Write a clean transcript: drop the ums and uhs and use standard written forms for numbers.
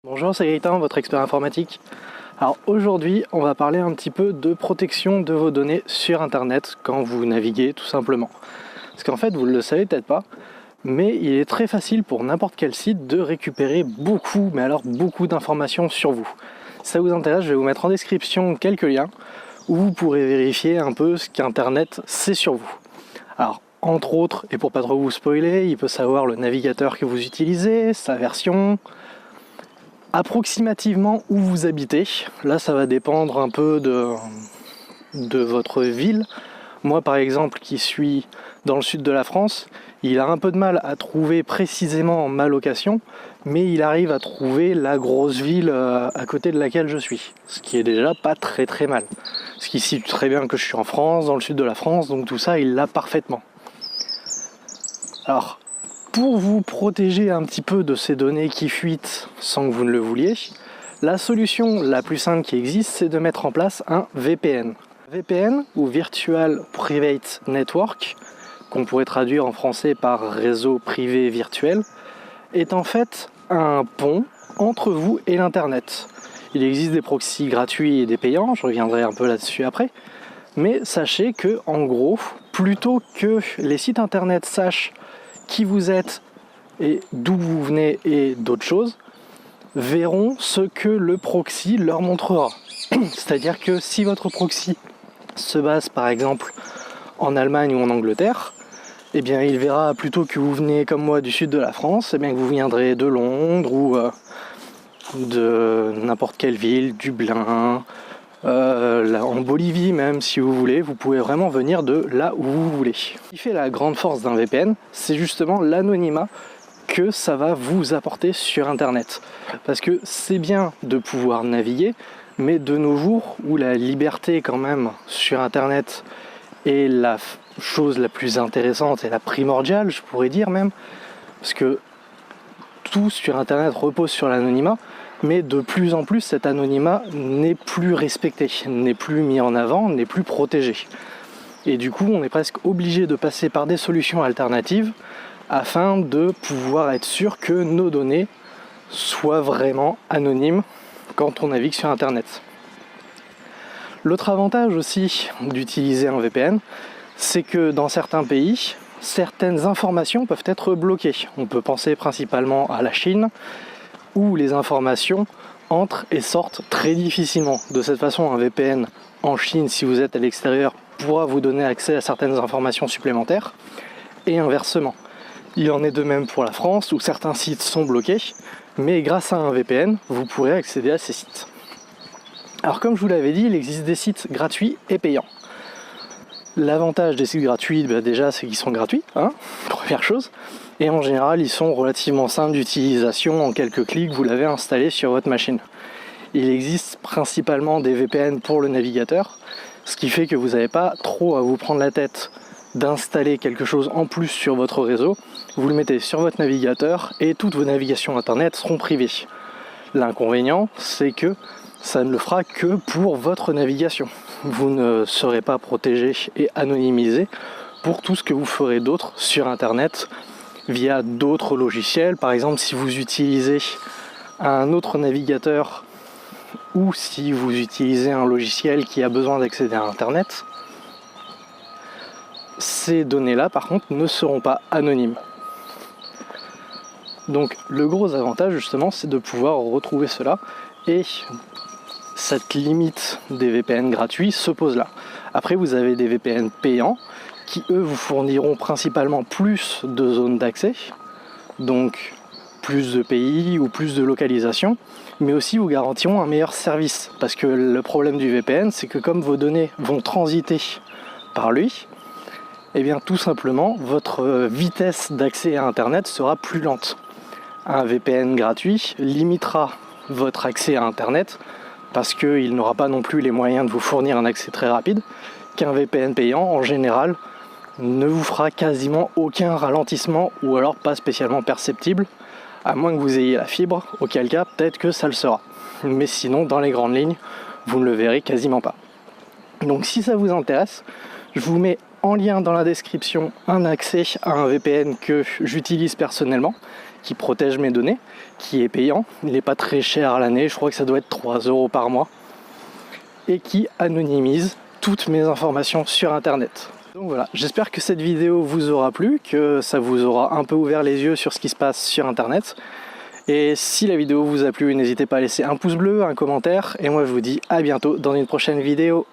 Bonjour, c'est Gaëtan, votre expert informatique. Alors aujourd'hui, on va parler un petit peu de protection de vos données sur Internet quand vous naviguez tout simplement. Parce qu'en fait, vous ne le savez peut-être pas, mais il est très facile pour n'importe quel site de récupérer beaucoup, mais alors beaucoup d'informations sur vous. Si ça vous intéresse, je vais vous mettre en description quelques liens où vous pourrez vérifier un peu ce qu'Internet sait sur vous. Alors, entre autres, et pour pas trop vous spoiler, il peut savoir le navigateur que vous utilisez, sa version, approximativement où vous habitez. Là, ça va dépendre un peu de votre ville. Moi, par exemple, qui suis dans le sud de la France, il a un peu de mal à trouver précisément ma location, mais il arrive à trouver la grosse ville à côté de laquelle je suis, ce qui est déjà pas très mal. Ce qui situe très bien que je suis en France, dans le sud de la France, donc tout ça, il l'a parfaitement. Alors, pour vous protéger un petit peu de ces données qui fuitent sans que vous ne le vouliez, la solution la plus simple qui existe, c'est de mettre en place un VPN. VPN ou Virtual Private Network, qu'on pourrait traduire en français par réseau privé virtuel, est en fait un pont entre vous et l'Internet. Il existe des proxys gratuits et des payants, je reviendrai un peu là-dessus après, mais sachez que, en gros, plutôt que les sites Internet sachent qui vous êtes et d'où vous venez et d'autres choses, verront ce que le proxy leur montrera. C'est-à-dire que si votre proxy se base par exemple en Allemagne ou en Angleterre, eh bien il verra plutôt que vous venez comme moi du sud de la France, eh bien que vous viendrez de Londres ou de n'importe quelle ville, Dublin, là, en Bolivie même si vous voulez, vous pouvez vraiment venir de là où vous voulez. Ce qui fait la grande force d'un VPN, c'est justement l'anonymat que ça va vous apporter sur Internet. Parce que c'est bien de pouvoir naviguer, mais de nos jours où la liberté quand même sur Internet est la chose la plus intéressante et la primordiale, je pourrais dire même, parce que tout sur Internet repose sur l'anonymat, mais de plus en plus cet anonymat n'est plus respecté, n'est plus mis en avant, n'est plus protégé. Et du coup, on est presque obligé de passer par des solutions alternatives afin de pouvoir être sûr que nos données soient vraiment anonymes quand on navigue sur Internet. L'autre avantage aussi d'utiliser un VPN, c'est que dans certains pays, certaines informations peuvent être bloquées. On peut penser principalement à la Chine, où les informations entrent et sortent très difficilement. De cette façon, un VPN en Chine, si vous êtes à l'extérieur, pourra vous donner accès à certaines informations supplémentaires, et inversement. Il en est de même pour la France, où certains sites sont bloqués, mais grâce à un VPN, vous pourrez accéder à ces sites. Alors comme je vous l'avais dit, il existe des sites gratuits et payants. L'avantage des sites gratuits, déjà, c'est qu'ils sont gratuits, première chose. Et en général, ils sont relativement simples d'utilisation. En quelques clics, vous l'avez installé sur votre machine. Il existe principalement des VPN pour le navigateur, ce qui fait que vous n'avez pas trop à vous prendre la tête d'installer quelque chose en plus sur votre réseau. Vous le mettez sur votre navigateur et toutes vos navigations Internet seront privées. L'inconvénient, c'est que ça ne le fera que pour votre navigation. Vous ne serez pas protégé et anonymisé pour tout ce que vous ferez d'autre sur Internet via d'autres logiciels. Par exemple, si vous utilisez un autre navigateur ou si vous utilisez un logiciel qui a besoin d'accéder à Internet, ces données-là, par contre, ne seront pas anonymes. Donc, le gros avantage, justement, c'est de pouvoir retrouver cela et cette limite des VPN gratuits se pose là. Après, vous avez des VPN payants qui, eux, vous fourniront principalement plus de zones d'accès, donc plus de pays ou plus de localisation, mais aussi vous garantiront un meilleur service. Parce que le problème du VPN, c'est que comme vos données vont transiter par lui, eh bien tout simplement, votre vitesse d'accès à Internet sera plus lente. Un VPN gratuit limitera votre accès à Internet parce qu'il n'aura pas non plus les moyens de vous fournir un accès très rapide, qu'un VPN payant, en général, ne vous fera quasiment aucun ralentissement ou alors pas spécialement perceptible, à moins que vous ayez la fibre, auquel cas peut-être que ça le sera. Mais sinon, dans les grandes lignes, vous ne le verrez quasiment pas. Donc si ça vous intéresse, je vous mets en lien dans la description un accès à un VPN que j'utilise personnellement qui protège mes données, qui est payant. Il n'est pas très cher à l'année, je crois que ça doit être 3 € par mois. Et qui anonymise toutes mes informations sur Internet. Donc voilà, j'espère que cette vidéo vous aura plu, que ça vous aura un peu ouvert les yeux sur ce qui se passe sur Internet. Et si la vidéo vous a plu, n'hésitez pas à laisser un pouce bleu, un commentaire, et moi je vous dis à bientôt dans une prochaine vidéo.